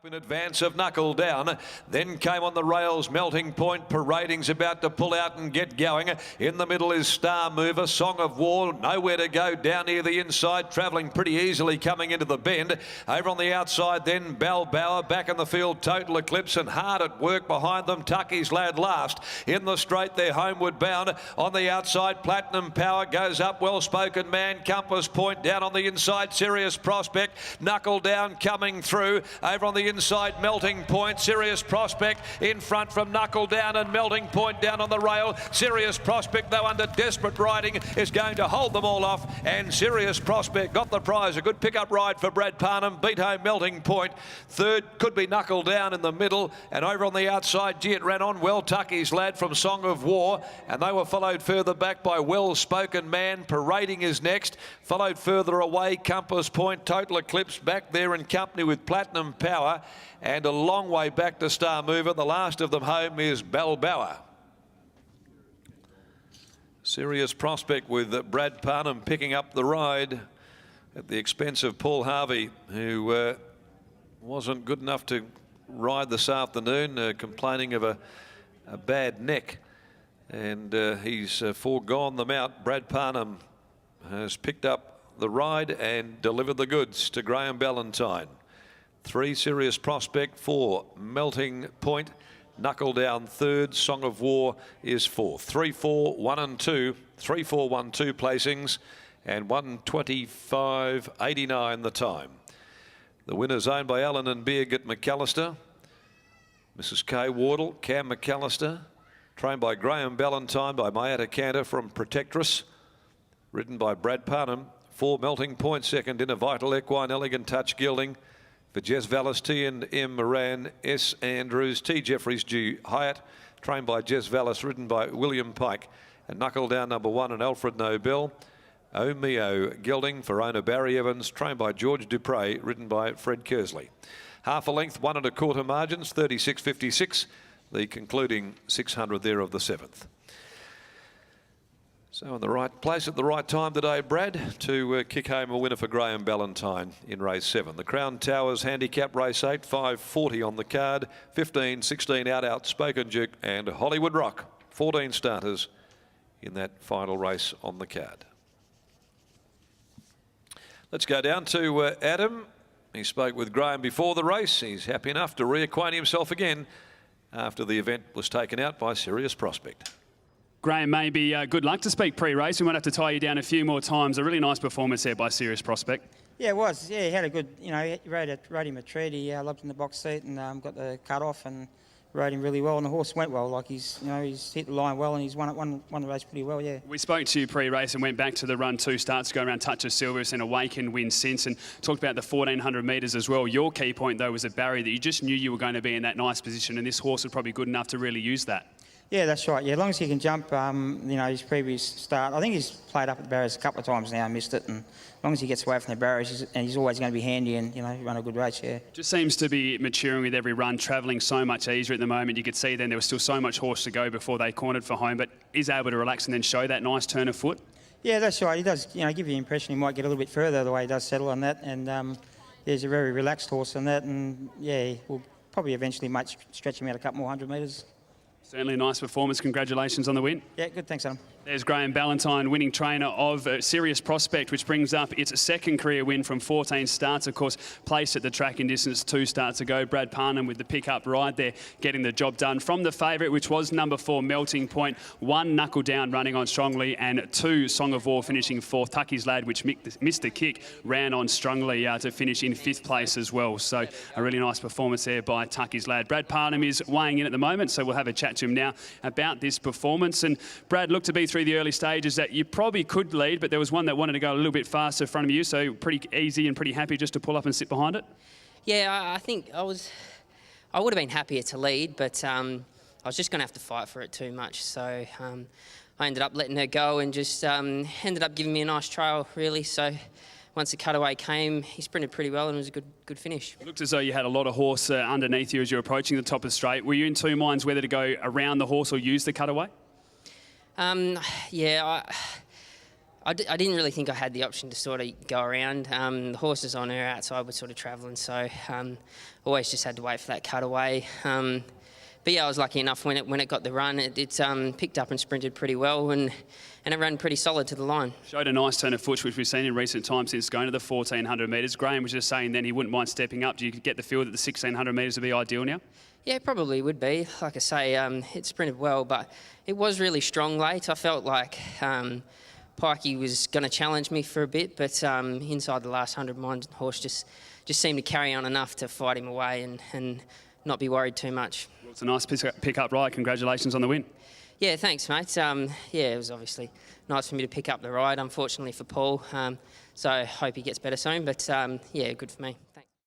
In advance of Knuckle Down, then came on the rails Melting Point. Parading's about to pull out and get going. In the middle is Star Mover, Song of War, nowhere to go down near the inside, travelling pretty easily coming into the bend. Over on the outside then Balboa, back in the field Total Eclipse, and hard at work behind them Tucky's Lad last. In the straight they're homeward bound. On the outside Platinum Power goes up, Well Spoken Man, Compass Point down on the inside, Serious Prospect, Knuckle Down coming through. Over on the inside Melting Point, Serious Prospect in front from Knuckle Down, and Melting Point down on the rail. Serious Prospect though under desperate riding is going to hold them all off, and Serious Prospect got the prize. A good pickup ride for Brad Parnham, beat home Melting Point. Third could be Knuckle Down in the middle, and over on the outside gee, it ran on well Tucky's Lad from Song of War, and they were followed further back by Well Spoken Man. Parading is next, followed further away Compass Point, Total Eclipse back there in company with Platinum Power, and a long way back to Star Mover. The last of them home is Balboa. Serious Prospect with Brad Parnham picking up the ride at the expense of Paul Harvey, who wasn't good enough to ride this afternoon, complaining of a bad neck, and he's foregone the mount. Brad Parnham has picked up the ride and delivered the goods to Graham Ballantyne. 3 Serious Prospect, 4 Melting Point, Knuckle Down third, Song of War is fourth. 3, 4, 1 and 2, 3, 4, 1, 2 placings, and 1:25.89 the time. The winner's owned by Allen and Beard at McAllister. Mrs. Kay Wardle, Cam McAllister, trained by Graham Ballantyne by Mayetta Cantor from Protectress, ridden by Brad Parnham. 4 Melting Point second in a Vital Equine, Elegant Touch Gilding. For Jess Vallis, T and M Moran, S Andrews, T Jeffries, G Hyatt, trained by Jess Vallis, ridden by William Pike. And Knuckle Down number 1 and Alfred Nobel. Omeo Gelding for owner Barry Evans, trained by George Dupre, ridden by Fred Kersley. Half a length, 1 1/4 margins, 36.56. The concluding 600 there of the 7th. So in the right place at the right time today, Brad, to kick home a winner for Graham Ballantyne in race 7. The Crown Towers handicap race 8, 5:40 on the card, 15, 16 Outspoken Duke and Hollywood Rock. 14 starters in that final race on the card. Let's go down to Adam. He spoke with Graham before the race. He's happy enough to reacquaint himself again after the event was taken out by Serious Prospect. Graham, maybe good luck to speak pre-race. We might have to tie you down a few more times. A really nice performance there by Serious Prospect. Yeah, it was. Yeah, he had a good, he rode him a treat. He loved in the box seat and got the cut off and rode him really well. And the horse went well. Like he's hit the line well and he's won the race pretty well. Yeah. We spoke to you pre-race and went back to the run 2 starts to go around Touch of Silver and Awaken win since, and talked about the 1400 metres as well. Your key point though was a barrier that you just knew you were going to be in that nice position, and this horse was probably good enough to really use that. Yeah, that's right. Yeah, as long as he can jump, his previous start, I think he's played up at the barriers a couple of times now and missed it. And as long as he gets away from the barriers, he's always going to be handy and, run a good race, yeah. Just seems to be maturing with every run, travelling so much easier at the moment. You could see then there was still so much horse to go before they cornered for home, but is able to relax and then show that nice turn of foot. Yeah, that's right. He does, give you the impression he might get a little bit further the way he does settle on that. And he's a very relaxed horse on that. And, yeah, we'll probably eventually might stretch him out a couple more 100 metres. Certainly a nice performance. Congratulations on the win. Yeah, good. Thanks, Adam. There's Graham Ballantyne, winning trainer of Serious Prospect, which brings up its second career win from 14 starts. Of course, placed at the track in distance 2 starts ago. Brad Parnham with the pickup ride there, getting the job done. From the favourite, which was number 4, Melting Point. 1 Knuckle Down running on strongly, and 2 Song of War finishing 4th. Tucky's Lad, which missed the kick, ran on strongly to finish in 5th place as well. So a really nice performance there by Tucky's Lad. Brad Parnham is weighing in at the moment, so we'll have a chat to him now about this performance. And Brad looked to be through the early stages that you probably could lead, but there was one that wanted to go a little bit faster in front of you, so pretty easy and pretty happy just to pull up and sit behind it. Yeah, I think I would have been happier to lead, but I was just going to have to fight for it too much. So I ended up letting her go and just ended up giving me a nice trail, really. So once the cutaway came, he sprinted pretty well and it was a good finish. It looked as though you had a lot of horse underneath you as you were approaching the top of the straight. Were you in 2 minds whether to go around the horse or use the cutaway? Yeah, I didn't really think I had the option to sort of go around. The horses on her outside were sort of travelling, so always just had to wait for that cutaway. But yeah, I was lucky enough when it got the run. It picked up and sprinted pretty well, and it ran pretty solid to the line. Showed a nice turn of foot, which we've seen in recent times since going to the 1,400 metres. Graham was just saying then he wouldn't mind stepping up. Do you get the feel that the 1,600 metres would be ideal now? Yeah, probably would be. Like I say, it sprinted well, but it was really strong late. I felt like Pikey was going to challenge me for a bit, but inside the last 100, my horse just seemed to carry on enough to fight him away and not be worried too much. Well, it's a nice pick-up ride. Congratulations on the win. Yeah, thanks, mate. Yeah, it was obviously nice for me to pick up the ride, unfortunately for Paul. So I hope he gets better soon, but yeah, good for me.